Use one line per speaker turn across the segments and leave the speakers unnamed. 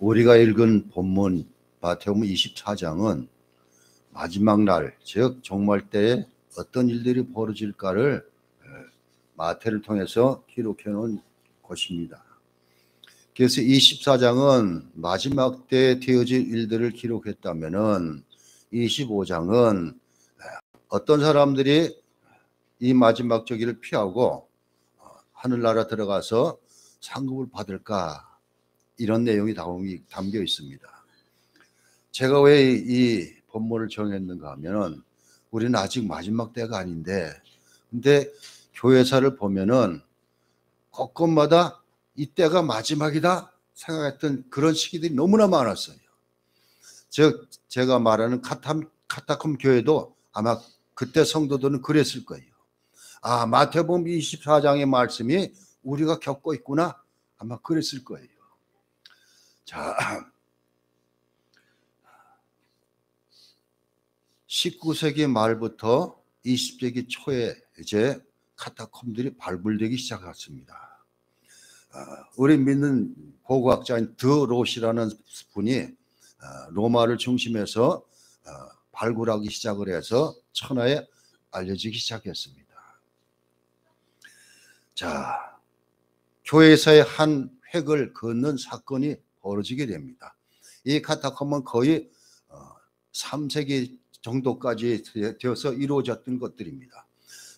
우리가 읽은 본문 마태복음 24장은 마지막 날, 즉 종말 때에 어떤 일들이 벌어질까를 마태를 통해서 기록해 놓은 것입니다. 그래서 24장은 마지막 때에 되어질 일들을 기록했다면은 25장은 어떤 사람들이 이 마지막 저기를 피하고 하늘나라 들어가서 상급을 받을까, 이런 내용이 담겨 있습니다. 제가 왜 이 본문을 정했는가 하면은 우리는 아직 마지막 때가 아닌데, 근데 교회사를 보면은 곳곳마다 이때가 마지막이다 생각했던 그런 시기들이 너무나 많았어요. 즉 제가 말하는 카타콤 교회도 아마 그때 성도들은 그랬을 거예요. 아, 마태복음 24장의 말씀이 우리가 겪고 있구나, 아마 그랬을 거예요. 자, 19세기 말부터 20세기 초에 이제 카타콤들이 발굴되기 시작했습니다. 우리 믿는 고고학자인 드 로시라는 분이 로마를 중심해서 발굴하기 시작을 해서 천하에 알려지기 시작했습니다. 자, 교회에서의 한 획을 긋는 사건이 벌어지게 됩니다. 이 카타콤은 거의 3세기 정도까지 되어서 이루어졌던 것들입니다.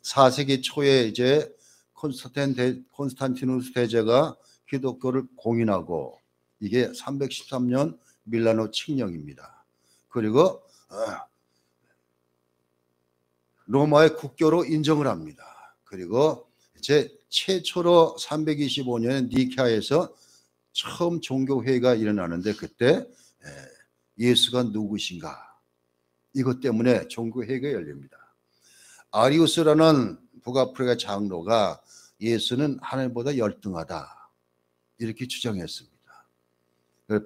4세기 초에 이제 콘스탄티누스 대제가 기독교를 공인하고, 이게 313년 밀라노 칙령입니다. 그리고 로마의 국교로 인정을 합니다. 그리고 이제 최초로 325년에 니케아에서 처음 종교회의가 일어나는데, 그때 예수가 누구신가, 이것 때문에 종교회의가 열립니다. 아리우스라는 북아프리카 장로가 예수는 하늘보다 열등하다, 이렇게 주장했습니다.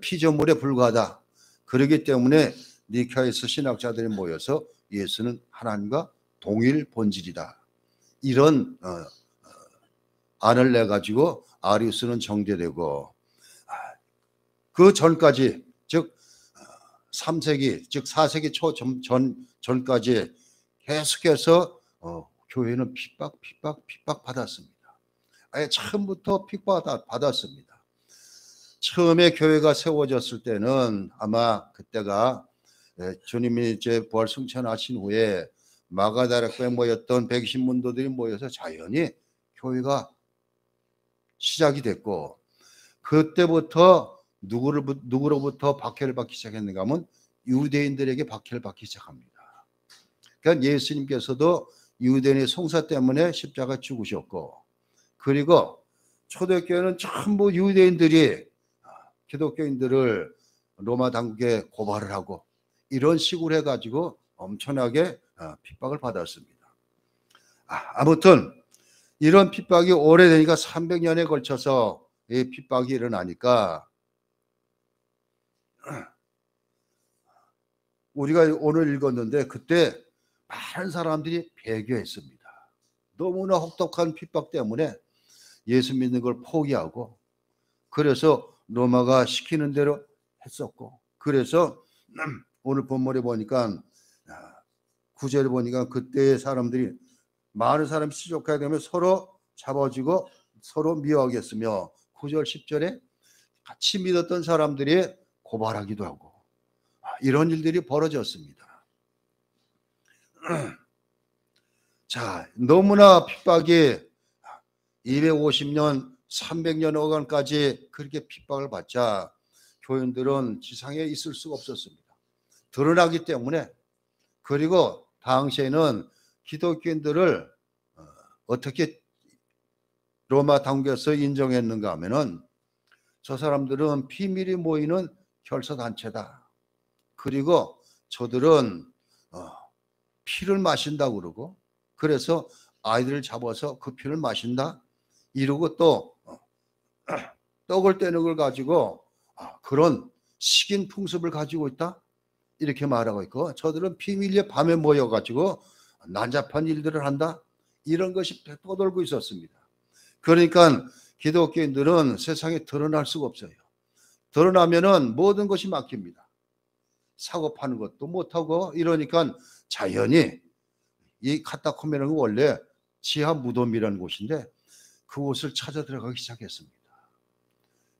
피조물에 불과하다. 그렇기 때문에 니케아에서 신학자들이 모여서 예수는 하나님과 동일 본질이다, 이런 안을 내가지고 아리우스는 정죄되고, 그 전까지, 즉 3세기, 즉 4세기 초 전까지 계속해서 교회는 핍박 받았습니다. 아예 처음부터 핍박 받았습니다. 처음에 교회가 세워졌을 때는 아마 그때가 주님이 이제 부활 승천하신 후에 마가다락방에 모였던 백신문도들이 모여서 자연히 교회가 시작이 됐고, 그때부터 누구로부터 박해를 받기 시작했는가 하면 유대인들에게 박해를 받기 시작합니다. 그러니까 예수님께서도 유대인의 송사 때문에 십자가 죽으셨고, 그리고 초대교회는 전부 유대인들이 기독교인들을 로마 당국에 고발을 하고, 이런 식으로 해가지고 엄청나게 핍박을 받았습니다. 아무튼 이런 핍박이 오래되니까 300년에 걸쳐서 이 핍박이 일어나니까 우리가 오늘 읽었는데, 그때 많은 사람들이 배교했습니다. 너무나 혹독한 핍박 때문에 예수 믿는 걸 포기하고, 그래서 로마가 시키는 대로 했었고, 그래서 오늘 본문에 보니까 9절에 보니까 그때의 사람들이, 많은 사람이 시족하게 되면 서로 잡아주고 서로 미워하겠으며, 9절 10절에 같이 믿었던 사람들이 고발하기도 하고, 이런 일들이 벌어졌습니다. 자, 너무나 핍박이 250년, 300년 어간까지 그렇게 핍박을 받자 교인들은 지상에 있을 수가 없었습니다. 드러나기 때문에. 그리고 당시에는 기독교인들을 어떻게 로마 당국에서 인정했는가 하면은, 저 사람들은 비밀이 모이는 결사단체다. 그리고 저들은 피를 마신다고 그러고, 그래서 아이들을 잡아서 그 피를 마신다, 이러고 또 떡을 떼는 걸 가지고 그런 식인 풍습을 가지고 있다, 이렇게 말하고 있고, 저들은 비밀리에 밤에 모여가지고 난잡한 일들을 한다, 이런 것이 떠돌고 있었습니다. 그러니까 기독교인들은 세상에 드러날 수가 없어요. 드러나면은 모든 것이 막힙니다. 사고 파는 것도 못하고 이러니까 자연히 이 카타콤이라는 건 원래 지하 무덤이라는 곳인데 그곳을 찾아 들어가기 시작했습니다.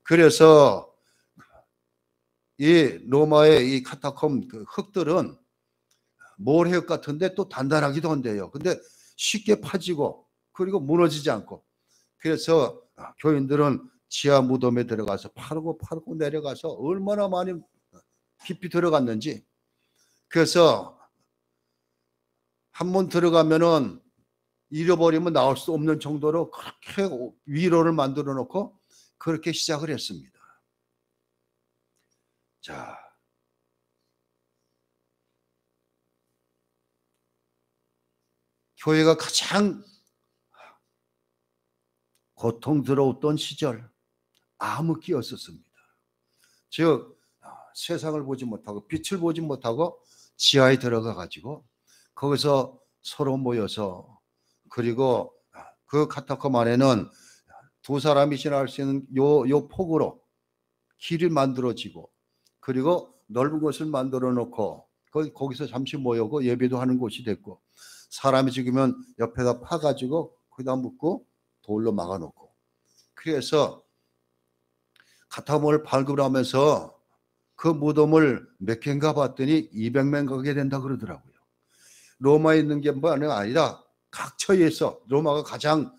그래서 이 로마의 이 카타콤 그 흙들은 모래흙 같은데 또 단단하기도 한데요. 근데 쉽게 파지고 그리고 무너지지 않고, 그래서 교인들은 지하 무덤에 들어가서 파르고 내려가서 얼마나 많이 깊이 들어갔는지, 그래서 한 번 들어가면은 잃어버리면 나올 수 없는 정도로 그렇게 위로를 만들어 놓고 그렇게 시작을 했습니다. 자, 교회가 가장 고통스러웠던 시절, 암흑기였었습니다. 즉 세상을 보지 못하고 빛을 보지 못하고 지하에 들어가 가지고 거기서 서로 모여서, 그리고 그 카타콤 안에는 두 사람이 지나갈 수 있는 요 폭으로 길이 만들어지고, 그리고 넓은 곳을 만들어 놓고 거기서 잠시 모이고 예배도 하는 곳이 됐고, 사람이 죽으면 옆에다 파가지고 거기다 묻고 돌로 막아놓고, 그래서 카타콤을 발굴하면서 그 무덤을 몇 개인가 봤더니 200명 가게 된다 그러더라고요. 로마에 있는 게 아니라 각 처에서 로마가 가장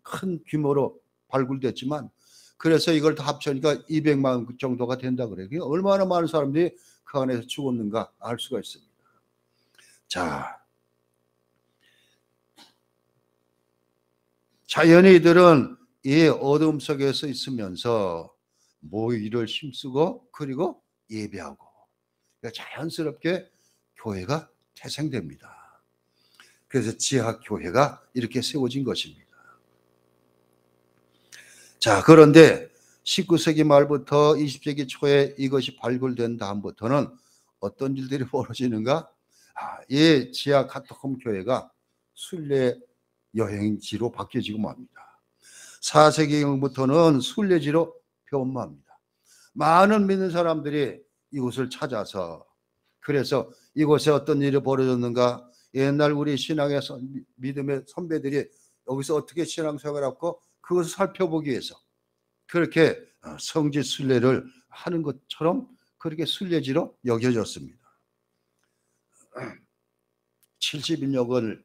큰 규모로 발굴됐지만, 그래서 이걸 다 합치니까 200만 정도가 된다 그래요. 얼마나 많은 사람들이 그 안에서 죽었는가 알 수가 있습니다. 자, 자연히 이들은 이 어둠 속에서 있으면서 모이를 힘쓰고 그리고 예배하고, 그러니까 자연스럽게 교회가 태생됩니다. 그래서 지하 교회가 이렇게 세워진 것입니다. 자, 그런데 19세기 말부터 20세기 초에 이것이 발굴된 다음부터는 어떤 일들이 벌어지는가? 이 지하 카타콤 교회가 순례 여행지로 바뀌어지고 맙니다. 4세기경부터는 순례지로 변모합니다. 많은 믿는 사람들이 이곳을 찾아서, 그래서 이곳에 어떤 일이 벌어졌는가, 옛날 우리 신앙의 믿음의 선배들이 여기서 어떻게 신앙생활하고 그것을 살펴보기 위해서 그렇게 성지 순례를 하는 것처럼 그렇게 순례지로 여겨졌습니다. 70인역을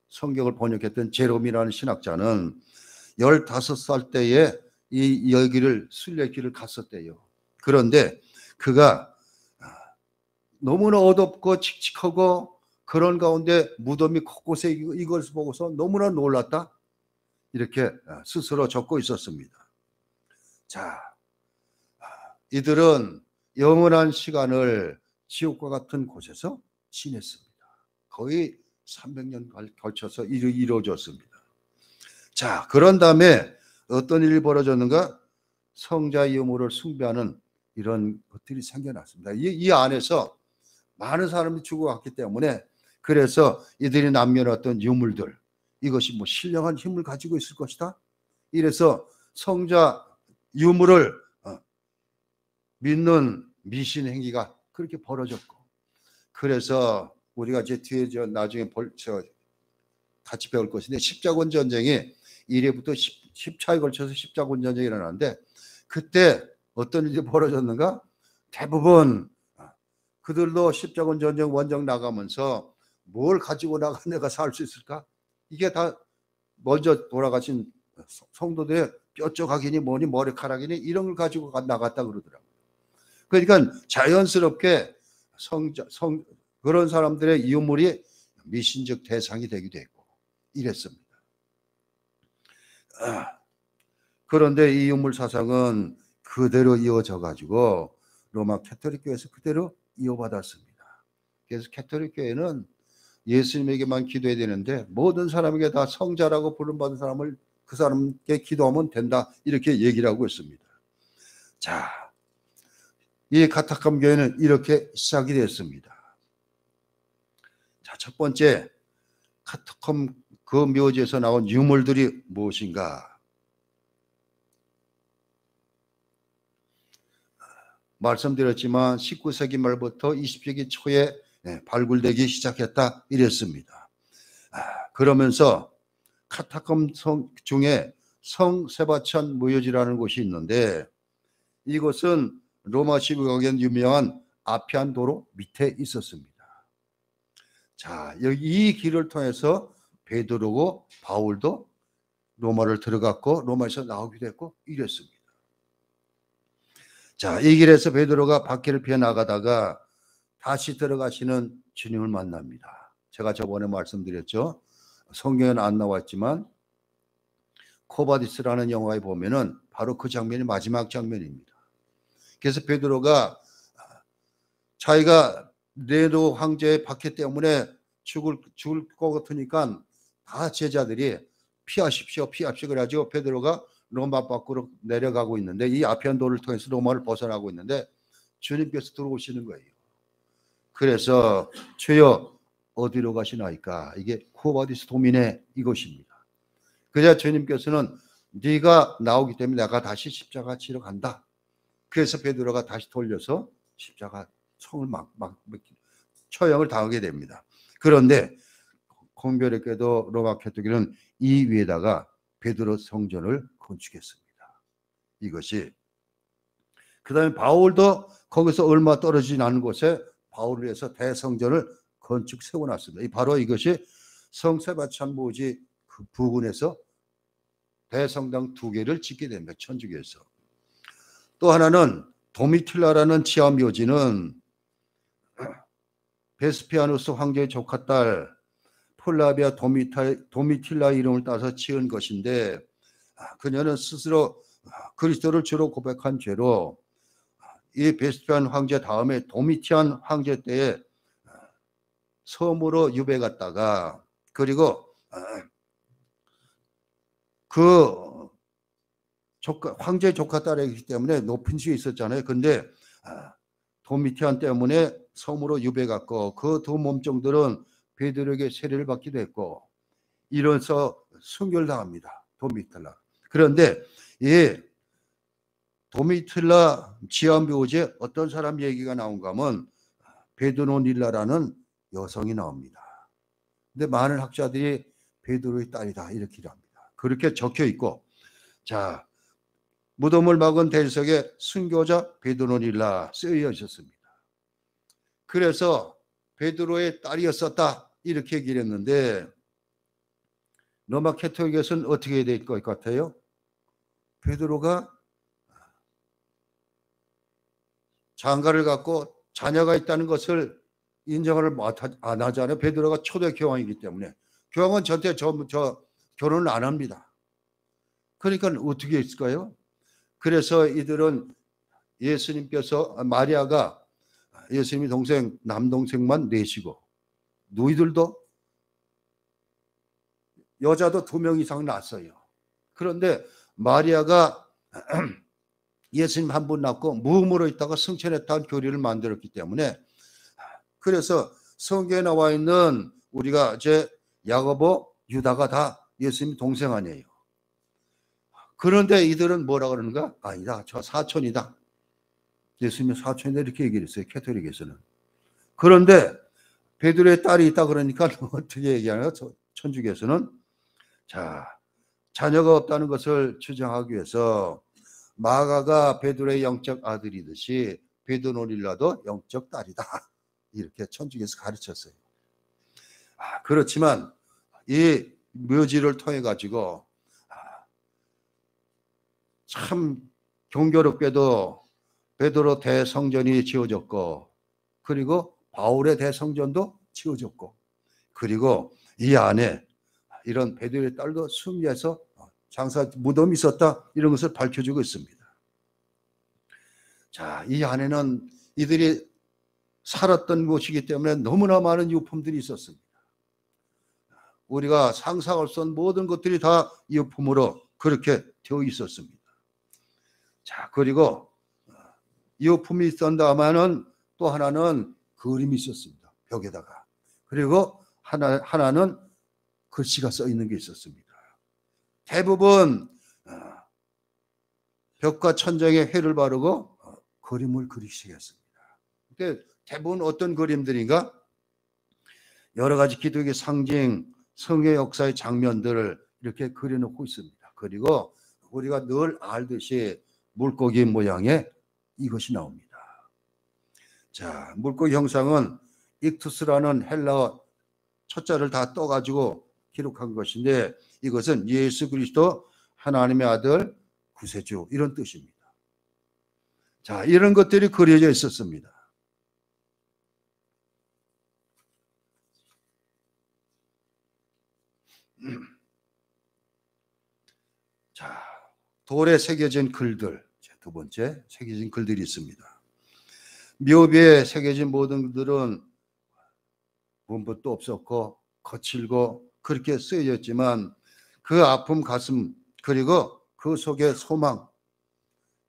성경을 번역했던 제롬이라는 신학자는 15살 때에 이 여기를 순례길을 갔었대요. 그런데 그가 너무나 어둡고 칙칙하고 그런 가운데 무덤이 곳곳에 이것을 보고서 너무나 놀랐다, 이렇게 스스로 적고 있었습니다. 자, 이들은 영원한 시간을 지옥과 같은 곳에서 지냈습니다. 거의 300년 걸쳐서 이루어졌습니다. 자, 그런 다음에 어떤 일이 벌어졌는가? 성자 유물을 숭배하는 이런 것들이 생겨났습니다. 이 안에서 많은 사람이 죽어갔기 때문에, 그래서 이들이 남겨놨던 유물들, 이것이 뭐 신령한 힘을 가지고 있을 것이다, 이래서 성자 유물을 믿는 미신 행위가 그렇게 벌어졌고, 그래서 우리가 이제 뒤에 나중에 같이 배울 것인데, 십자군 전쟁이 1회부터 10차에 걸쳐서 십자군 전쟁이 일어나는데, 그때 어떤 일이 벌어졌는가? 대부분 그들도 십자군 전쟁 원정 나가면서 뭘 가지고 나가 내가 살 수 있을까? 이게 다 먼저 돌아가신 성도들의 뼈조각이니 뭐니 머리카락이니 이런 걸 가지고 나갔다 그러더라고요. 그러니까 자연스럽게 그런 사람들의 유물이 미신적 대상이 되기도 했고 이랬습니다. 그런데 이 유물 사상은 그대로 이어져 가지고 로마 캐토릭 교회에서 그대로 이어받았습니다. 그래서 캐토릭 교회는 예수님에게만 기도해야 되는데 모든 사람에게 다 성자라고 부름받은 사람을 그 사람께 기도하면 된다, 이렇게 얘기를 하고 있습니다. 자, 이 카타콤 교회는 이렇게 시작이 됐습니다. 자, 첫 번째, 카타콤 그 묘지에서 나온 유물들이 무엇인가? 말씀드렸지만 19세기 말부터 20세기 초에 발굴되기 시작했다 이랬습니다. 그러면서 카타콤 성 중에 성 세바찬 무효지라는 곳이 있는데 이곳은 로마 시국에 유명한 아피안 도로 밑에 있었습니다. 자, 여기 이 길을 통해서 베드로고 바울도 로마를 들어갔고 로마에서 나오기도 했고 이랬습니다. 자, 이 길에서 베드로가 바퀴를 피해 나가다가 다시 들어가시는 주님을 만납니다. 제가 저번에 말씀드렸죠. 성경에는 안 나왔지만 코바디스라는 영화에 보면은 바로 그 장면이 마지막 장면입니다. 그래서 베드로가 자기가 네로 황제의 박해 때문에 죽을 것 같으니까 다 제자들이 피하십시오 그래가지고 베드로가 로마 밖으로 내려가고 있는데 이 아피안도를 통해서 로마를 벗어나고 있는데 주님께서 들어오시는 거예요. 그래서 주여 어디로 가시나이까? 이게 코바디스 도민의 이것입니다. 그래서 주님께서는 네가 나오기 때문에 내가 다시 십자가 치러 간다. 그래서 베드로가 다시 돌려서 십자가 총을 처형을 당하게 됩니다. 그런데 공교롭게도 로마 캐토릭은 이 위에다가 베드로 성전을 건축했습니다. 이것이 그 다음에 바울도 거기서 얼마 떨어지지 않은 곳에 바울을 위해서 대성전을 건축 세워놨습니다. 바로 이것이 성세바찬 모지 그 부근에서 대성당 2개를 짓게 됩니다. 천주교에서. 또 하나는 도미틸라라는 지하 묘지는 베스피아누스 황제의 조카 딸 폴라비아 도미틸라 이름을 따서 지은 것인데 그녀는 스스로 그리스도를 주로 고백한 죄로 이 베스피안 황제 다음에 도미티안 황제 때에 섬으로 유배 갔다가 그리고 그 황제 조카 딸이기 때문에 높은 지에 있었잖아요. 근데 도미티안 때문에 섬으로 유배 갔고 그 두 몸종들은 베드로에게 세례를 받기도 했고 이래서 순결당합니다. 도미틸라. 그런데 이 도미틸라 지하묘지에 어떤 사람 얘기가 나온가 하면 베드로닐라라는 여성이 나옵니다. 근데 많은 학자들이 베드로의 딸이다 이렇게 합니다. 그렇게 적혀 있고 자 무덤을 막은 대리석에 순교자 베드로닐라 쓰여 있었습니다. 그래서 베드로의 딸이었었다 이렇게 얘기를 했는데 로마 캐토릭에서는 어떻게 될 것 같아요? 베드로가 장가를 갖고 자녀가 있다는 것을 인정을 안 하잖아요. 베드로가 초대 교황이기 때문에 교황은 절대 결혼을 안 합니다. 그러니까 어떻게 했을까요? 그래서 이들은 예수님께서 마리아가 예수님의 동생 남동생만 내시고 너희들도 여자도 2명 이상 낳았어요. 그런데 마리아가 예수님 한 분 낳고 무음으로 있다가 승천했다는 교리를 만들었기 때문에 그래서 성경에 나와 있는 우리가 이제 야고보, 유다가 다 예수님 동생 아니에요. 그런데 이들은 뭐라 그러는가? 아니다. 저 사촌이다. 예수님의 사촌이다 이렇게 얘기를 했어요. 캐토릭에서는. 그런데 베드로의 딸이 있다 그러니까 어떻게 얘기하냐? 천주교에서는 자 자녀가 없다는 것을 주장하기 위해서 마가가 베드로의 영적 아들이듯이 베드로닐라도 영적 딸이다. 이렇게 천주교에서 가르쳤어요. 그렇지만 이 묘지를 통해 가지고 참 경교롭게도 베드로 대성전이 지어졌고 그리고 바울의 대성전도 지어졌고 그리고 이 안에 이런 베드로의 딸도 숭배해서 장사 무덤이 있었다 이런 것을 밝혀주고 있습니다. 자, 이 안에는 이들이 살았던 곳이기 때문에 너무나 많은 유품들이 있었습니다. 우리가 상상할 수 없는 모든 것들이 다 유품으로 그렇게 되어 있었습니다. 자, 그리고 유품이 있었다마는 또 하나는 그림이 있었습니다. 벽에다가. 그리고 하나는 글씨가 써 있는 게 있었습니다. 대부분 벽과 천장에 해를 바르고 그림을 그리시겠습니다. 근데 대부분 어떤 그림들인가? 여러 가지 기독의 상징, 성의 역사의 장면들을 이렇게 그려놓고 있습니다. 그리고 우리가 늘 알듯이 물고기 모양의 이것이 나옵니다. 자, 물고기 형상은 익투스라는 헬라어 첫자를 다 떠가지고 기록한 것인데, 이것은 예수 그리스도 하나님의 아들 구세주 이런 뜻입니다. 자, 이런 것들이 그려져 있었습니다. 자, 돌에 새겨진 글들, 두 번째 새겨진 글들이 있습니다. 묘비에 새겨진 모든 글들은 문법도 없었고 거칠고 그렇게 쓰여졌지만 그 아픔 가슴, 그리고 그 속에 소망,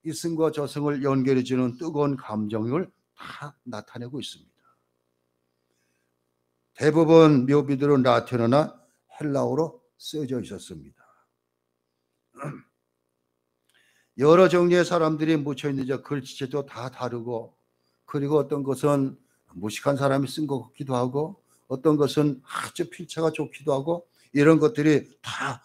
이승과 저승을 연결해주는 뜨거운 감정을 다 나타내고 있습니다. 대부분 묘비들은 라틴어나 헬라어로 쓰여져 있었습니다. 여러 종류의 사람들이 묻혀있는 글씨체도 다 다르고, 그리고 어떤 것은 무식한 사람이 쓴 것 같기도 하고, 어떤 것은 아주 필체가 좋기도 하고, 이런 것들이 다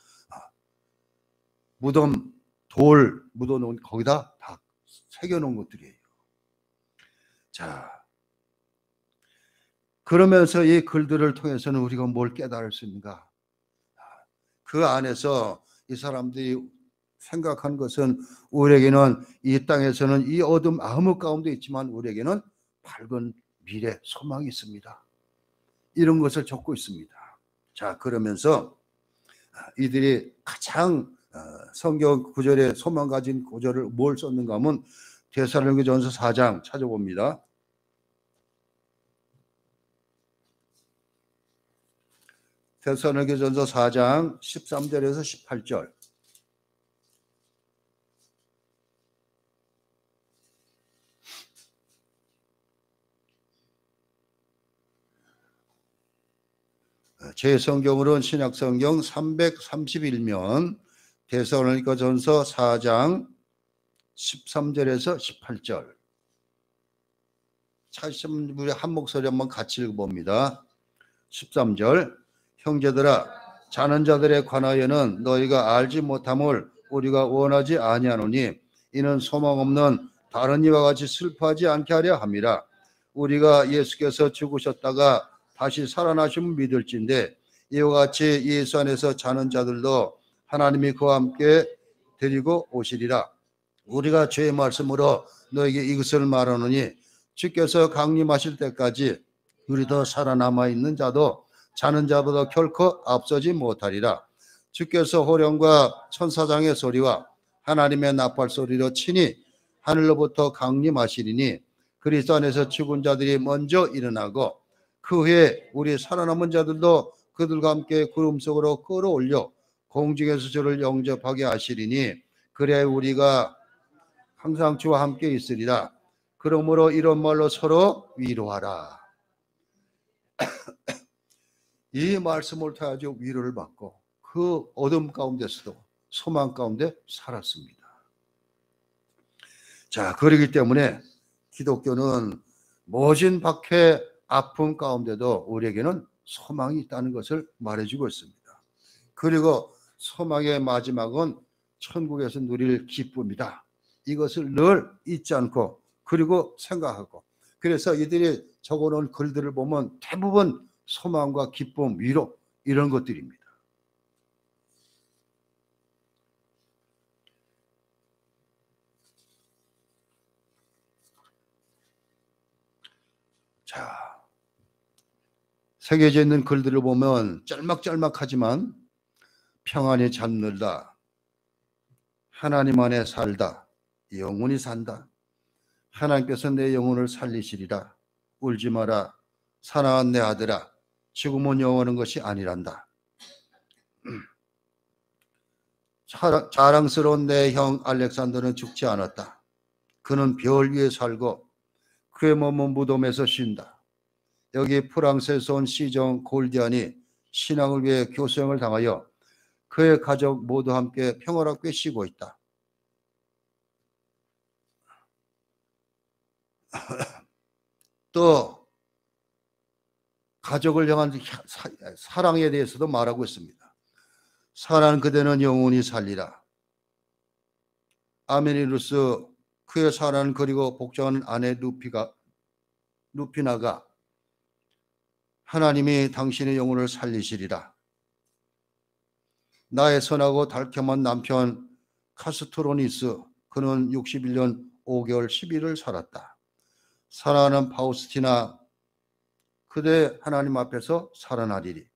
무덤, 돌 묻어놓은 거기다 다 새겨놓은 것들이에요. 자, 그러면서 이 글들을 통해서는 우리가 뭘 깨달을 수 있는가? 그 안에서 이 사람들이 생각한 것은, 우리에게는 이 땅에서는 이 어둠 암흑 가운데 있지만 우리에게는 밝은 미래, 소망이 있습니다. 이런 것을 적고 있습니다. 자, 그러면서 이들이 가장 성경 구절에 소망 가진 구절을 뭘 썼는가 하면 데살로니가전서 4장 찾아봅니다. 데살로니가전서 4장 13절에서 18절. 제 성경으로는 신약성경 331면 데살로니가전서 4장 13절에서 18절. 찾으시면 우리 한 목소리 한번 같이 읽어봅니다. 13절. 형제들아, 자는 자들에 관하여는 너희가 알지 못함을 우리가 원하지 아니하노니 이는 소망 없는 다른 이와 같이 슬퍼하지 않게 하려 함이라. 우리가 예수께서 죽으셨다가 다시 살아나심을 믿을진대 이와 같이 예수 안에서 자는 자들도 하나님이 그와 함께 데리고 오시리라. 우리가 주의 말씀으로 너에게 이것을 말하노니 주께서 강림하실 때까지 우리도 살아남아 있는 자도 자는 자보다 결코 앞서지 못하리라. 주께서 호령과 천사장의 소리와 하나님의 나팔 소리로 친히 하늘로부터 강림하시리니 그리스도 안에서 죽은 자들이 먼저 일어나고 그 후에 우리 살아남은 자들도 그들과 함께 구름 속으로 끌어올려 공중에서 주를 영접하게 하시리니 그래야 우리가 항상 주와 함께 있으리라. 그러므로 이런 말로 서로 위로하라. 이 말씀을 통해 위로를 받고 그 어둠 가운데서도 소망 가운데 살았습니다. 자, 그렇기 때문에 기독교는 모진 박해 아픔 가운데도 우리에게는 소망이 있다는 것을 말해주고 있습니다. 그리고 소망의 마지막은 천국에서 누릴 기쁨이다. 이것을 늘 잊지 않고 그리고 생각하고, 그래서 이들이 적어놓은 글들을 보면 대부분 소망과 기쁨, 위로 이런 것들입니다. 자, 새겨져 있는 글들을 보면 짤막짤막하지만 평안히 잠들다, 하나님 안에 살다, 영원히 산다, 하나님께서 내 영혼을 살리시리라, 울지 마라, 사랑한 내 아들아, 죽음은 영원한 것이 아니란다. 자랑스러운 내 형 알렉산더는 죽지 않았다. 그는 별 위에 살고 그의 몸은 무덤에서 쉰다. 여기 프랑스에서 온 시정 골디안이 신앙을 위해 교수형을 당하여 그의 가족 모두 함께 평화롭게 쉬고 있다. 또 가족을 향한 사랑에 대해서도 말하고 있습니다. 사랑하는 그대는 영원히 살리라. 아메니루스 그의 사랑하는 그리고 복종하는 아내 루피나가 하나님이 당신의 영혼을 살리시리라. 나의 선하고 달콤한 남편 카스트로니스, 그는 61년 5개월 10일을 살았다. 사랑하는 파우스티나, 그대 하나님 앞에서 살아나리리.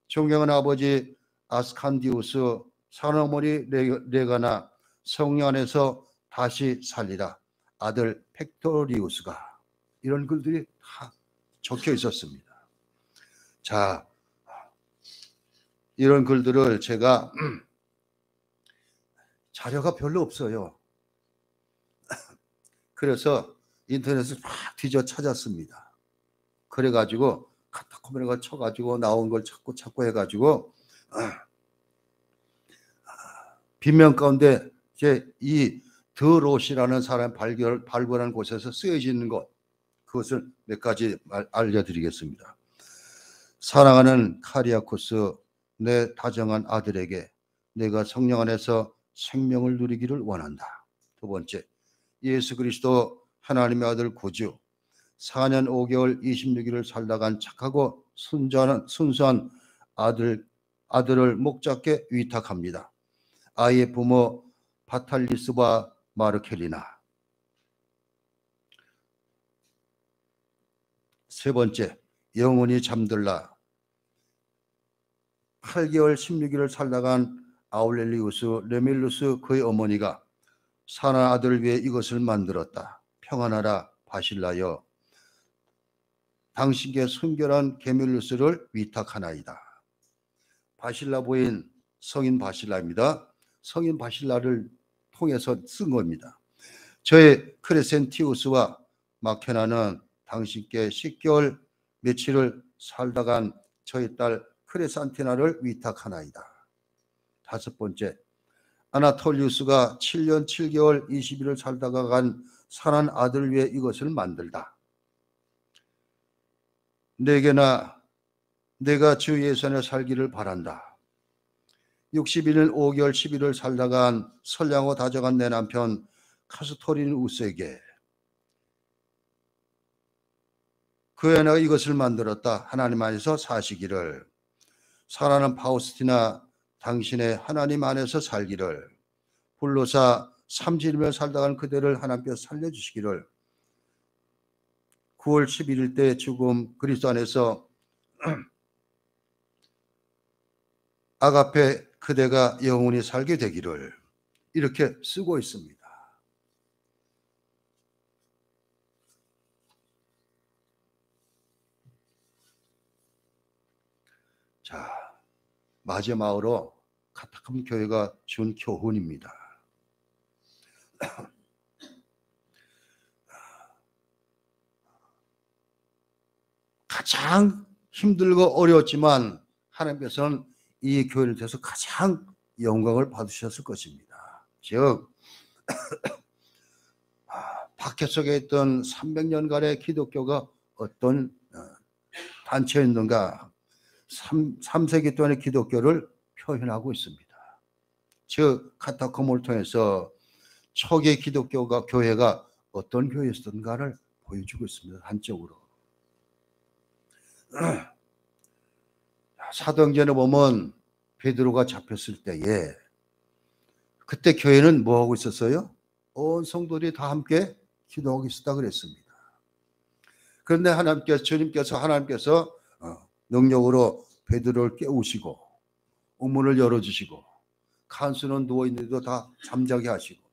존경하는 아버지 아스칸디우스, 사랑하는 어머니 레가나, 성령 안에서 다시 살리라. 아들 팩토리우스가. 이런 글들이 다 적혀 있었습니다. 자, 이런 글들을 제가 자료가 별로 없어요. 그래서 인터넷을 막 뒤져 찾았습니다. 그래가지고 카타콤에가 쳐가지고 나온 걸 찾고 해가지고 빈면 가운데 이제 이 드롯이라는 사람 발굴한 곳에서 쓰여져 있는 것, 그것을 몇 가지 알려드리겠습니다. 사랑하는 카리아코스, 내 다정한 아들에게 내가 성령 안에서 생명을 누리기를 원한다. 두 번째, 예수 그리스도 하나님의 아들 구주, 4년 5개월 26일을 살다간 착하고 순수한 아들을 목자께 위탁합니다. 아이의 부모 바탈리스와 마르켈리나. 세 번째, 영원히 잠들라. 8개월 16일을 살다간 아울렐리우스 레밀루스 그의 어머니가 사나 아들을 위해 이것을 만들었다. 평안하라 바실라여, 당신께 순결한 게밀루스를 위탁하나이다. 바실라 부인 성인 바실라입니다. 성인 바실라를 통해서 쓴 겁니다. 저의 크레센티우스와 마케나는 당신께 10개월 며칠을 살다간 저희 딸 크레산티나를 위탁하나이다. 다섯 번째, 아나톨리우스가 7년 7개월 20일을 살다가 간 사난 아들을 위해 이것을 만들다. 내게나 내가 주 예선에 살기를 바란다. 61년 5개월 10일을 살다간 선량하고 다정한 내 남편 카스토리누스에게 그 애가 이것을 만들었다. 하나님 안에서 사시기를. 사랑하는 파우스티나, 당신의 하나님 안에서 살기를. 불로사 30일을 살다간 그대를 하나님께서 살려주시기를. 9월 11일 때 죽음 그리스도 안에서 아가페 그대가 영원히 살게 되기를. 이렇게 쓰고 있습니다. 자, 마지막으로 카타콤 교회가 준 교훈입니다. 가장 힘들고 어려웠지만 하나님께서는 이 교회를 통해서 가장 영광을 받으셨을 것입니다. 즉 박해 속에 있던 300년간의 기독교가 어떤 단체였는가, 3세기 동안의 기독교를 표현하고 있습니다. 즉 카타콤을 통해서 초기 기독교가 교회가 어떤 교회였던가를 보여주고 있습니다. 한쪽으로. 사도행전에 보면 베드로가 잡혔을 때에 그때 교회는 뭐 하고 있었어요? 온 성도들이 다 함께 기도하고 있었다 그랬습니다. 그런데 하나님께서 능력으로 베드로를 깨우시고 우문을 열어주시고 간수는 누워있는데도 다 잠자게 하시고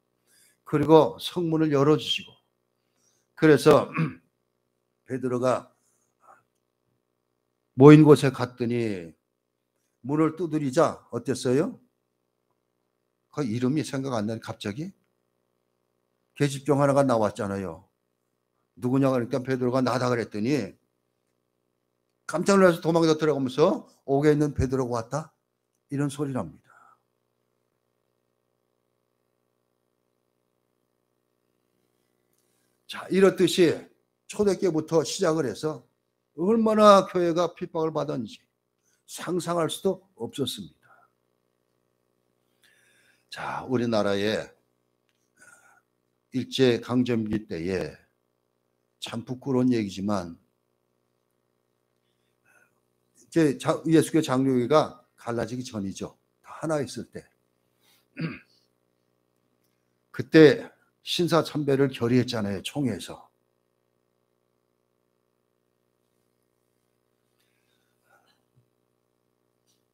그리고 성문을 열어주시고, 그래서 베드로가 모인 곳에 갔더니 문을 두드리자 어땠어요? 그 이름이 생각 안 나니 갑자기 계집종 하나가 나왔잖아요. 누구냐 그러니까 베드로가 나다 그랬더니 깜짝 놀라서 도망쳐 들어가면서 옥에 있는 베드로가 왔다, 이런 소리랍니다. 자, 이렇듯이 초대교부터 시작을 해서 얼마나 교회가 핍박을 받았는지 상상할 수도 없었습니다. 자, 우리나라의 일제강점기 때에 참 부끄러운 얘기지만 이제 예수교 장로교회가 갈라지기 전이죠. 다 하나 있을 때. 그때 신사참배를 결의했잖아요. 총회에서.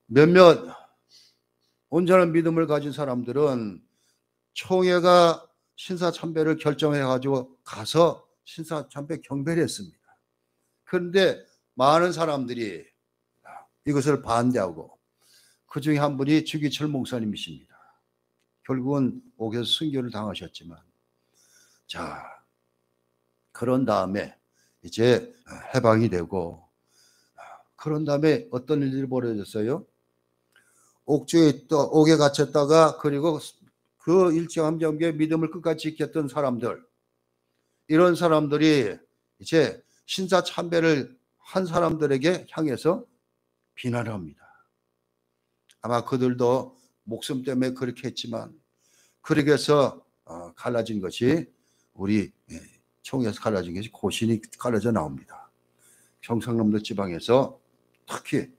몇몇 온전한 믿음을 가진 사람들은 총회가 신사참배를 결정해가지고 가서 신사참배 경배를 했습니다. 그런데 많은 사람들이 이것을 반대하고 그 중에 한 분이 주기철 목사님이십니다. 결국은 옥에서 순교를 당하셨지만, 자, 그런 다음에 이제 해방이 되고, 그런 다음에 어떤 일이 벌어졌어요? 옥에 갇혔다가, 그리고 그 일제강점기에 믿음을 끝까지 지켰던 사람들, 이런 사람들이 이제 신사참배를 한 사람들에게 향해서 비난을 합니다. 아마 그들도 목숨 때문에 그렇게 했지만, 그렇게 해서 갈라진 것이, 우리 총에서 갈라진 것이 고신이 갈라져 나옵니다. 경상남도 지방에서 특히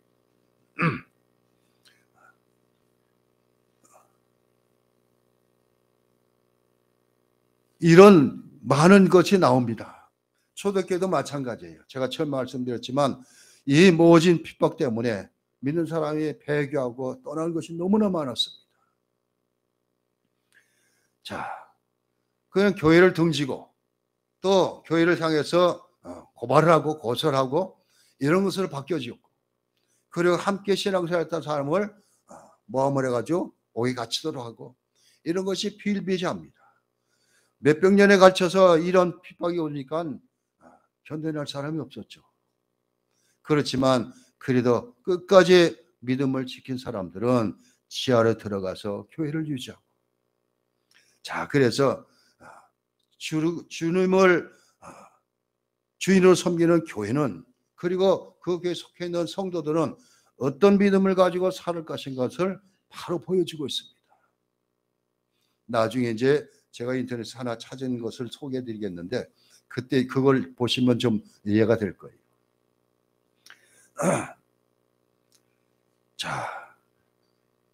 이런 많은 것이 나옵니다. 초대교회도 마찬가지예요. 제가 처음 말씀드렸지만 이 모진 핍박 때문에 믿는 사람이 배교하고 떠나는 것이 너무나 많았습니다. 자, 그냥 교회를 등지고 또 교회를 향해서 고발을 하고 고설하고 이런 것을 바뀌어지고, 그리고 함께 신앙생활했던 사람을 모함을 해가지고 옥에 갇히도록 하고, 이런 것이 비일비재합니다. 몇백 년에 걸쳐서 이런 핍박이 오니까 견뎌낼 사람이 없었죠. 그렇지만 그래도 끝까지 믿음을 지킨 사람들은 지하로 들어가서 교회를 유지하고, 자, 그래서 주님을 주인으로 섬기는 교회는, 그리고 그 교회에 속해 있는 성도들은 어떤 믿음을 가지고 살 것인 것을 바로 보여주고 있습니다. 나중에 이제 제가 인터넷에 하나 찾은 것을 소개해 드리겠는데, 그때 그걸 보시면 좀 이해가 될 거예요. 자,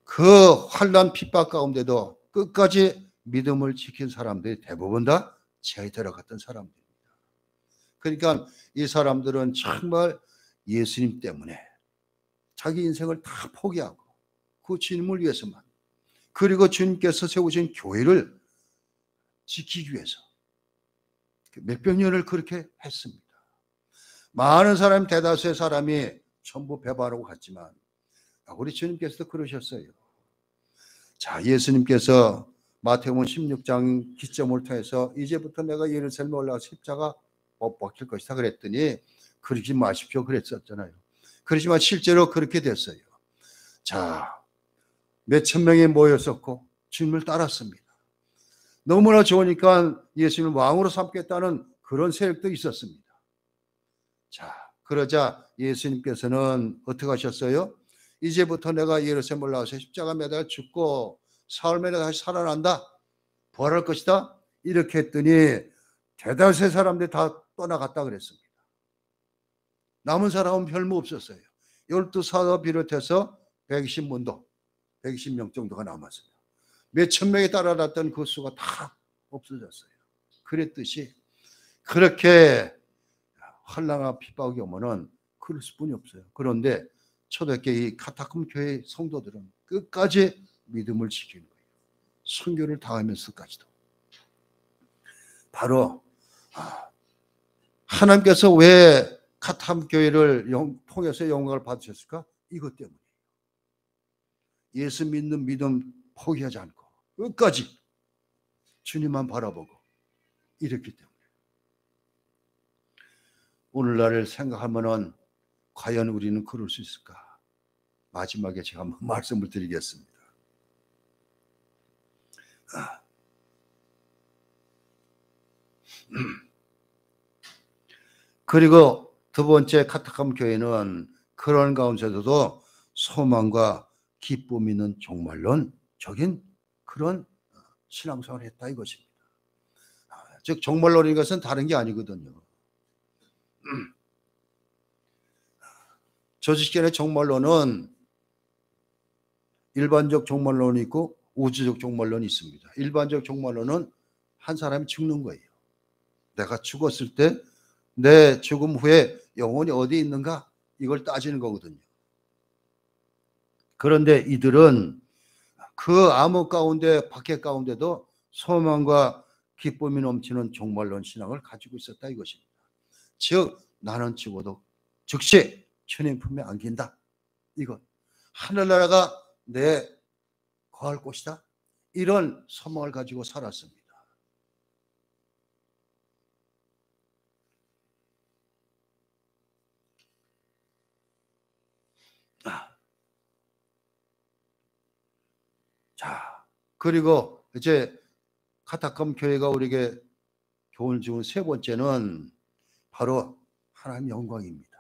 그 환난 핍박 가운데도 끝까지 믿음을 지킨 사람들이 대부분 다 지하에 들어갔던 사람들입니다. 그러니까 이 사람들은 정말 예수님 때문에 자기 인생을 다 포기하고 그 주님을 위해서만, 그리고 주님께서 세우신 교회를 지키기 위해서 몇백 년을 그렇게 했습니다. 많은 사람, 대다수의 사람이 전부 배반하고 갔지만 우리 주님께서도 그러셨어요. 자, 예수님께서 마태복음 16장 기점을 통해서 이제부터 내가 예루살렘에 올라가서 십자가 못 박힐 것이다 그랬더니 그러지 마십시오 그랬었잖아요. 그렇지만 실제로 그렇게 됐어요. 자, 몇천 명이 모였었고 주님을 따랐습니다. 너무나 좋으니까 예수님을 왕으로 삼겠다는 그런 세력도 있었습니다. 자, 그러자 예수님께서는 어떻게 하셨어요? 이제부터 내가 예루살렘 올라가서 십자가 매달려 죽고 사흘 만에 다시 살아난다, 부활할 것이다, 이렇게 했더니 대다수의 사람들이 다 떠나갔다 그랬습니다. 남은 사람은 별로 없었어요. 12사도 비롯해서 120문도, 120명 정도가 남았어요. 몇천 명이 따라갔던 그 수가 다 없어졌어요. 그랬듯이 그렇게 환난과 핍박이 오면은 그럴 수뿐이 없어요. 그런데 초대교회 이 카타콤 교회 성도들은 끝까지 믿음을 지키는 거예요. 순교를 당하면서까지도. 바로 하나님께서 왜 카타콤 교회를 통해서 영광을 받으셨을까? 이것 때문이에요. 예수 믿는 믿음 포기하지 않고 끝까지 주님만 바라보고 이랬기 때문에. 오늘날을 생각하면은 과연 우리는 그럴 수 있을까? 마지막에 제가 한번 말씀을 드리겠습니다. 그리고 두 번째 카타콤 교회는 그런 가운데서도 소망과 기쁨이 있는 종말론적인 그런 신앙생활을 했다 이것입니다. 즉 종말론인 것은 다른 게 아니거든요. 조직견의 종말론은 일반적 종말론이 있고 우주적 종말론이 있습니다. 일반적 종말론은 한 사람이 죽는 거예요. 내가 죽었을 때 내 죽음 후에 영혼이 어디 있는가 이걸 따지는 거거든요. 그런데 이들은 그 암흑 가운데 박해 가운데도 소망과 기쁨이 넘치는 종말론 신앙을 가지고 있었다 이것입니다. 즉 나는 죽어도 즉시 주님 품에 안긴다. 이것 하늘나라가 내 거할 곳이다. 이런 소망을 가지고 살았습니다. 자, 그리고 이제 카타콤 교회가 우리에게 교훈을 주는 세 번째는 바로 하나님의 영광입니다.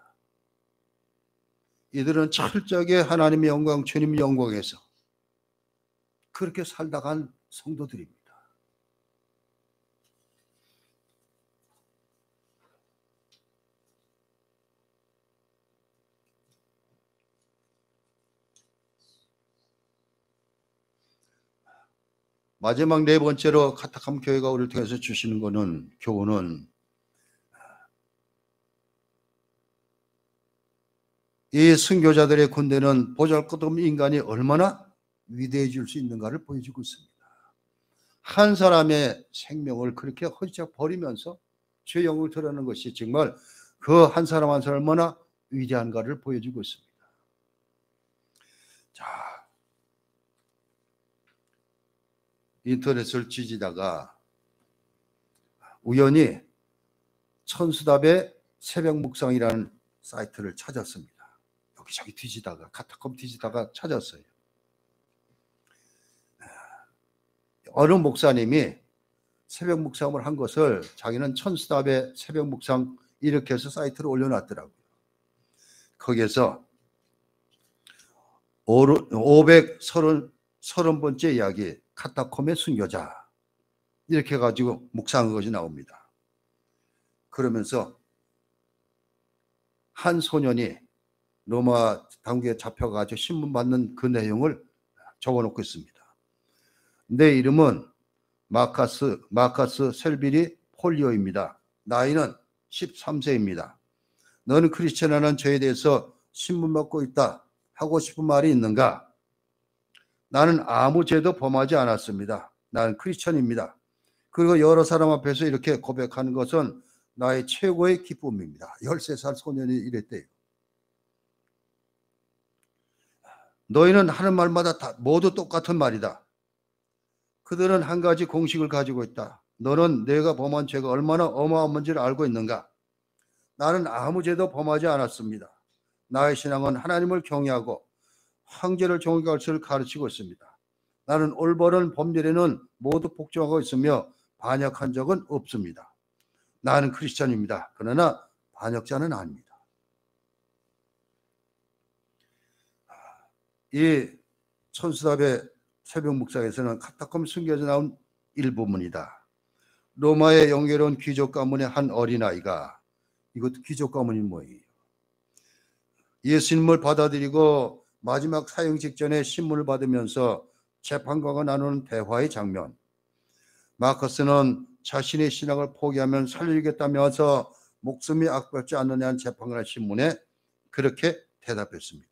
이들은 철저하게 하나님의 영광, 주님의 영광에서 그렇게 살다 간 성도들입니다. 마지막 네 번째로 카타콤 교회가 우리를 통해서 주시는 거는 교훈은 이 순교자들의 군대는 보잘것없는 인간이 얼마나 위대해질 수 있는가를 보여주고 있습니다. 한 사람의 생명을 그렇게 허지작 버리면서 주의 영을 드러내는 것이 정말 그 한 사람 한 사람 얼마나 위대한가를 보여주고 있습니다. 자, 인터넷을 뒤지다가 우연히 천수답의 새벽 묵상이라는 사이트를 찾았습니다. 여기저기 뒤지다가 카타콤 뒤지다가 찾았어요. 어느 목사님이 새벽 묵상을 한 것을 자기는 천수답의 새벽 묵상 이렇게 해서 사이트를 올려놨더라고요. 거기에서 530번째 이야기 카타콤의 순교자 이렇게 해가지고 묵상한 것이 나옵니다. 그러면서 한 소년이 로마 당국에 잡혀가지고 신문 받는 그 내용을 적어놓고 있습니다. 내 이름은 마카스 셀비리 폴리오입니다. 나이는 13세입니다. 너는 크리스천이라는 죄에 대해서 신문 받고 있다 하고 싶은 말이 있는가? 나는 아무 죄도 범하지 않았습니다. 나는 크리스천입니다. 그리고 여러 사람 앞에서 이렇게 고백하는 것은 나의 최고의 기쁨입니다. 13살 소년이 이랬대요. 너희는 하는 말마다 다 모두 똑같은 말이다. 그들은 한 가지 공식을 가지고 있다. 너는 내가 범한 죄가 얼마나 어마어마한지를 알고 있는가? 나는 아무 죄도 범하지 않았습니다. 나의 신앙은 하나님을 경외하고 황제를 존경할 것을 가르치고 있습니다. 나는 올바른 법률에는 모두 복종하고 있으며 반역한 적은 없습니다. 나는 크리스천입니다. 그러나 반역자는 아닙니다. 이 천수답의 새벽 묵상에서는 카타콤 순교에서 나온 일부분이다. 로마의 영예로운 귀족 가문의 한 어린아이가, 이것도 귀족 가문이 뭐예요? 예수님을 받아들이고 마지막 사형 직전에 신문을 받으면서 재판관과 나누는 대화의 장면. 마커스는 자신의 신앙을 포기하면 살려주겠다면서 목숨이 아깝지 않느냐는 재판관의 신문에 그렇게 대답했습니다.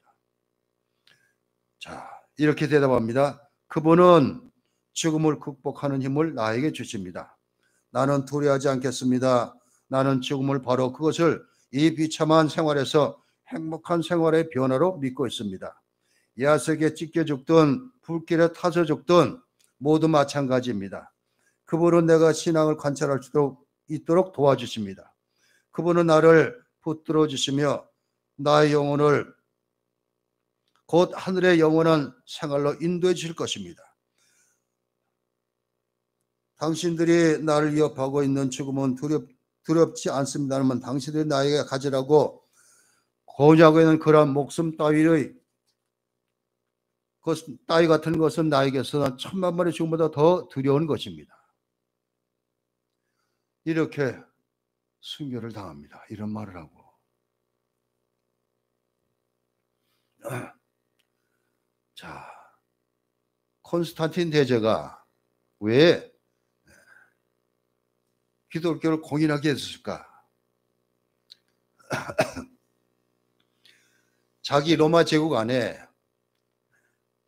자, 이렇게 대답합니다. 그분은 죽음을 극복하는 힘을 나에게 주십니다. 나는 두려워하지 않겠습니다. 나는 죽음을 바로 그것을 이 비참한 생활에서 행복한 생활의 변화로 믿고 있습니다. 야석에 찢겨 죽든 불길에 타서 죽든 모두 마찬가지입니다. 그분은 내가 신앙을 관찰할 수 있도록 도와주십니다. 그분은 나를 붙들어 주시며 나의 영혼을 곧 하늘의 영원한 생활로 인도해 주실 것입니다. 당신들이 나를 위협하고 있는 죽음은 두렵지 않습니다만 당신들이 나에게 가지라고 고냐고 있는 그러한 목숨 따위의 따위 같은 것은 나에게서는 10,000,000마리 죽음보다 더 두려운 것입니다. 이렇게 순교를 당합니다. 이런 말을 하고. 자, 콘스탄틴 대제가 왜 기독교를 공인하게 했을까? 자기 로마 제국 안에,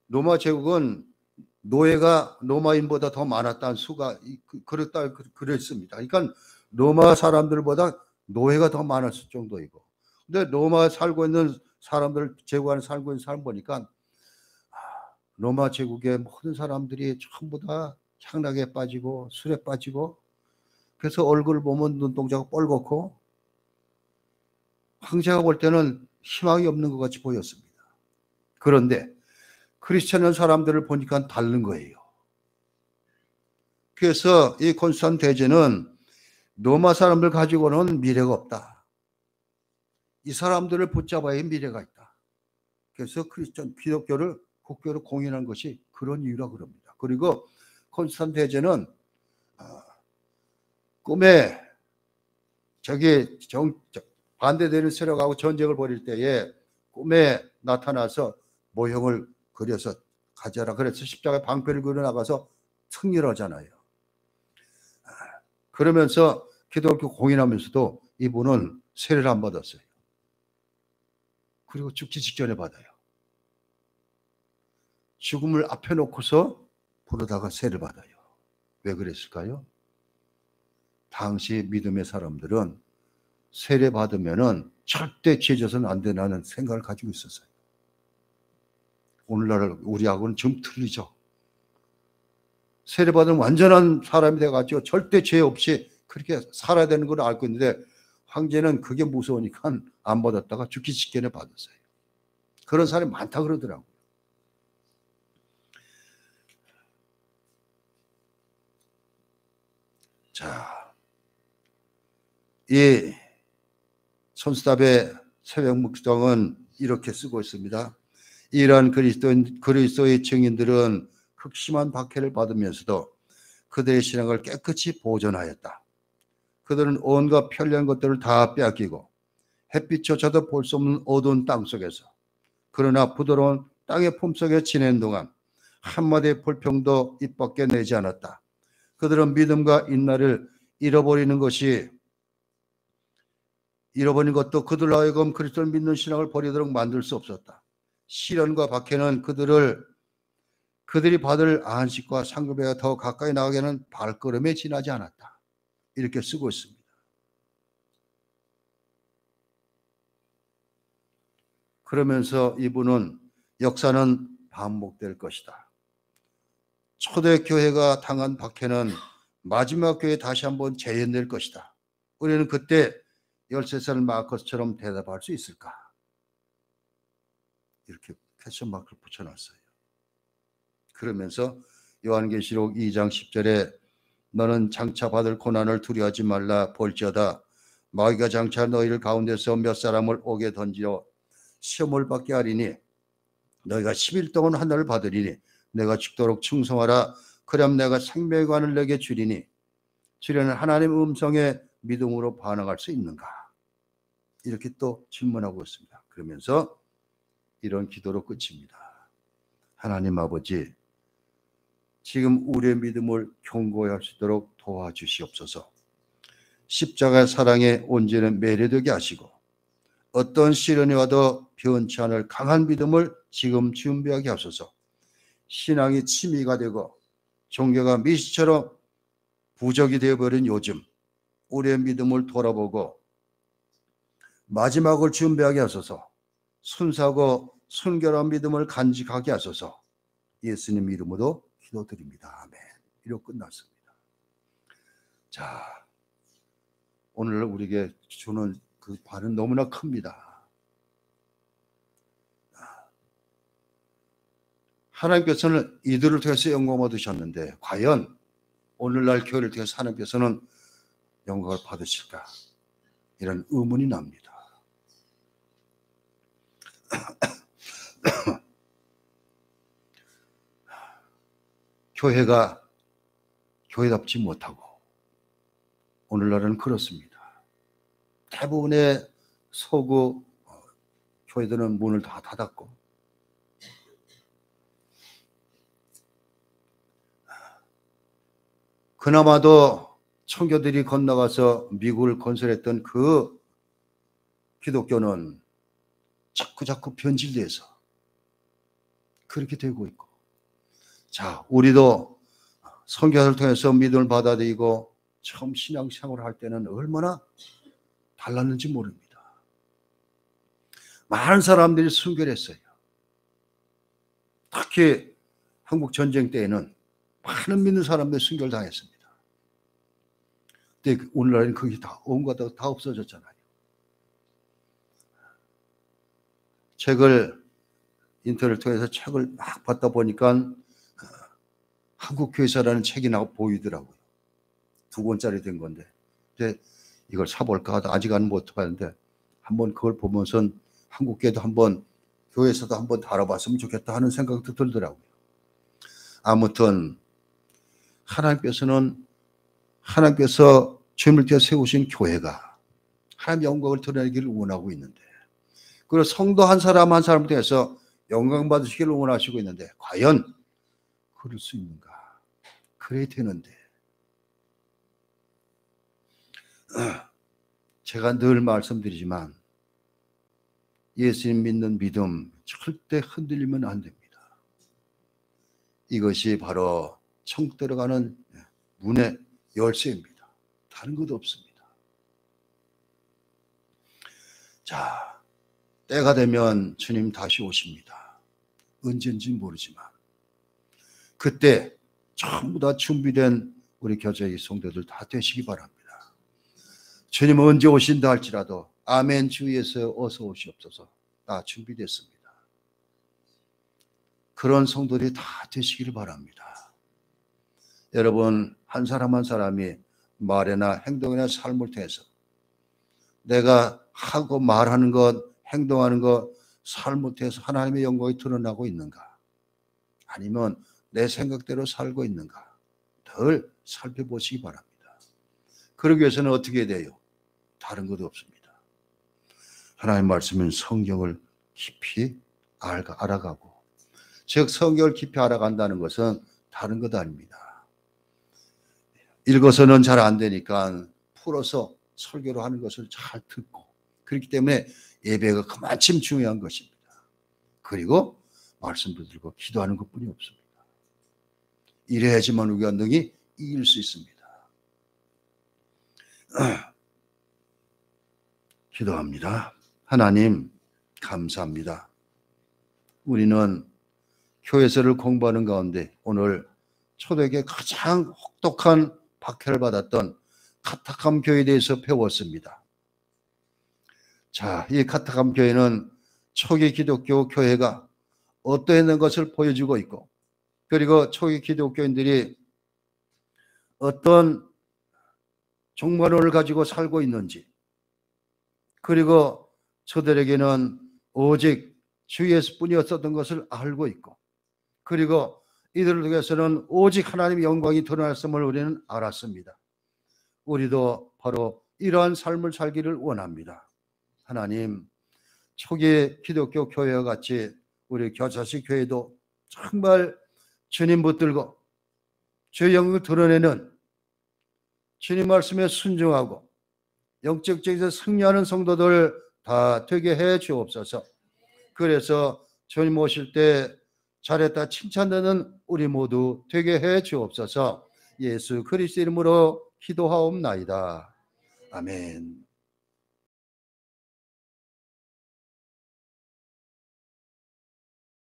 로마 제국은 노예가 로마인보다 더 많았다는 수가 그랬습니다. 그러니까 로마 사람들보다 노예가 더 많았을 정도이고, 근데 로마 살고 있는 사람들, 제국 안에 살고 있는 사람 보니까 로마 제국의 모든 사람들이 전부 다 향락에 빠지고 술에 빠지고, 그래서 얼굴 보면 눈동자가 뻘겋고 황제가 볼 때는 희망이 없는 것 같이 보였습니다. 그런데 크리스천한 사람들을 보니까 다른 거예요. 그래서 이 콘스탄 대제는 로마 사람들 가지고는 미래가 없다. 이 사람들을 붙잡아야 미래가 있다. 그래서 크리스천 기독교를 국교로 공인한 것이 그런 이유라 그럽니다. 그리고 콘스탄 대제는 꿈에 반대되는 세력하고 전쟁을 벌일 때에 꿈에 나타나서 모형을 그려서 가져라. 그래서 십자가에 방패를 그려 나가서 승리를 하잖아요. 그러면서 기독교 공인하면서도 이분은 세례를 안 받았어요. 그리고 죽기 직전에 받아요. 죽음을 앞에 놓고서 부르다가 세례를 받아요. 왜 그랬을까요? 당시 믿음의 사람들은 세례 받으면은 절대 죄져서는 안 된다는 생각을 가지고 있었어요. 오늘날 우리하고는 좀 틀리죠. 세례 받으면 완전한 사람이 돼가지고 절대 죄 없이 그렇게 살아야 되는 걸 알고 있는데, 황제는 그게 무서우니까 안 받았다가 죽기 직전에 받았어요. 그런 사람이 많다 그러더라고요. 자, 이 손스탑의 새벽 묵상은 이렇게 쓰고 있습니다. 이러한 그리스도의 증인들은 극심한 박해를 받으면서도 그들의 신앙을 깨끗이 보존하였다. 그들은 온갖 편리한 것들을 다 빼앗기고 햇빛조차도 볼 수 없는 어두운 땅 속에서, 그러나 부드러운 땅의 품속에 지낸 동안 한마디의 불평도 입 밖에 내지 않았다. 그들은 믿음과 인내를 잃어버린 것도 그들로 하여금 그리스도를 믿는 신앙을 버리도록 만들 수 없었다. 시련과 박해는 그들이 받을 안식과 상급에 더 가까이 나가게 하는 발걸음에 지나지 않았다. 이렇게 쓰고 있습니다. 그러면서 이분은 역사는 반복될 것이다. 초대교회가 당한 박해는 마지막 교회에 다시 한번 재현될 것이다. 우리는 그때 13살 마커스처럼 대답할 수 있을까? 이렇게 퀘스천 마크를 붙여놨어요. 그러면서 요한계시록 2장 10절에 너는 장차 받을 고난을 두려워하지 말라. 볼지어다 마귀가 장차 너희를 가운데서 몇 사람을 옥에 던지어 시험을 받게 하리니 너희가 10일 동안 하늘을 받으리니 내가 죽도록 충성하라. 그럼 내가 생명의 관을 내게 주리니 주려는 하나님의 음성에 믿음으로 반응할 수 있는가? 이렇게 또 질문하고 있습니다. 그러면서 이런 기도로 끝입니다. 하나님 아버지, 지금 우리의 믿음을 견고히 할 수 있도록 도와주시옵소서. 십자가의 사랑에 온전히 매료되게 하시고 어떤 시련이 와도 변치 않을 강한 믿음을 지금 준비하게 하소서. 신앙이 취미가 되고 종교가 미시처럼 부적이 되어버린 요즘 우리의 믿음을 돌아보고 마지막을 준비하게 하소서. 순수하고 순결한 믿음을 간직하게 하소서. 예수님 이름으로 기도드립니다. 아멘. 이렇게 끝났습니다. 자, 오늘 우리에게 주는 그 발은 너무나 큽니다. 하나님께서는 이들을 통해서 영광 얻으셨는데 과연 오늘날 교회를 통해서 하나님께서는 영광을 받으실까? 이런 의문이 납니다. 교회가 교회답지 못하고 오늘날은 그렇습니다. 대부분의 서구 교회들은 문을 다 닫았고 그나마도 청교들이 건너가서 미국을 건설했던 그 기독교는 자꾸 변질돼서 그렇게 되고 있고, 자, 우리도 선교사를 통해서 믿음을 받아들이고 처음 신앙생활을 할 때는 얼마나 달랐는지 모릅니다. 많은 사람들이 순교를 했어요. 특히 한국 전쟁 때에는 많은 믿는 사람들이 순교를 당했습니다. 근데 오늘날은 그게 다 온갖 다 없어졌잖아요. 책을 인터넷 통해서 책을 막 받다 보니까 한국 교회사라는 책이 나고 보이더라고요. 2권짜리 된 건데, 근데 이걸 사볼까 하다 아직은 못 봤는데 한번 그걸 보면서 한국 교회도 한번 교회에서도 한번 다뤄봤으면 좋겠다 하는 생각도 들더라고요. 아무튼 하나님께서 주님을 통해 세우신 교회가 하나님의 영광을 드러내기를 원하고 있는데, 그리고 성도 한 사람 한 사람을 통해서 영광 받으시기를 원하시고 있는데 과연 그럴 수 있는가? 그래야 되는데 제가 늘 말씀드리지만 예수님 믿는 믿음 절대 흔들리면 안 됩니다. 이것이 바로 천국 들어가는 문의 열쇠입니다. 다른 것도 없습니다. 자, 때가 되면 주님 다시 오십니다. 언제인지 모르지만 그때 전부 다 준비된 우리 교제의 성도들 다 되시기 바랍니다. 주님은 언제 오신다 할지라도 아멘 주 예수 어서 오시옵소서, 다 준비됐습니다. 그런 성도들이 다 되시기를 바랍니다. 여러분, 한 사람 한 사람이 말이나 행동이나 삶을 통해서 내가 하고 말하는 것, 행동하는 것, 삶을 통해서 하나님의 영광이 드러나고 있는가? 아니면 내 생각대로 살고 있는가? 늘 살펴보시기 바랍니다. 그러기 위해서는 어떻게 돼요? 다른 것도 없습니다. 하나님의 말씀은 성경을 깊이 알아가고, 즉 성경을 깊이 알아간다는 것은 다른 것 아닙니다. 읽어서는 잘 안 되니까 풀어서 설교로 하는 것을 잘 듣고, 그렇기 때문에 예배가 그만큼 중요한 것입니다. 그리고 말씀도 들고 기도하는 것뿐이 없습니다. 이래야지만 우리가 능히 이길 수 있습니다. 기도합니다. 하나님 감사합니다. 우리는 교회서를 공부하는 가운데 오늘 초대교회 가장 혹독한 박해를 받았던 카타캄 교회에 대해서 배웠습니다. 자, 이 카타캄 교회는 초기 기독교 교회가 어떠했는 것을 보여주고 있고, 그리고 초기 기독교인들이 어떤 종말론을 가지고 살고 있는지, 그리고 저들에게는 오직 주 예수뿐이었던 것을 알고 있고, 그리고 이들을 통해서는 오직 하나님의 영광이 드러났음을 우리는 알았습니다. 우리도 바로 이러한 삶을 살기를 원합니다. 하나님, 초기 기독교 교회와 같이 우리 겨자식 교회도 정말 주님 붙들고 주의 영광을 드러내는, 주님 말씀에 순종하고 영적 적에서 승리하는 성도들 다 되게 해 주옵소서. 그래서 주님 오실 때 잘했다 칭찬되는 우리 모두 되게 해 주옵소서. 예수 그리스도 이름으로 기도하옵나이다. 아멘.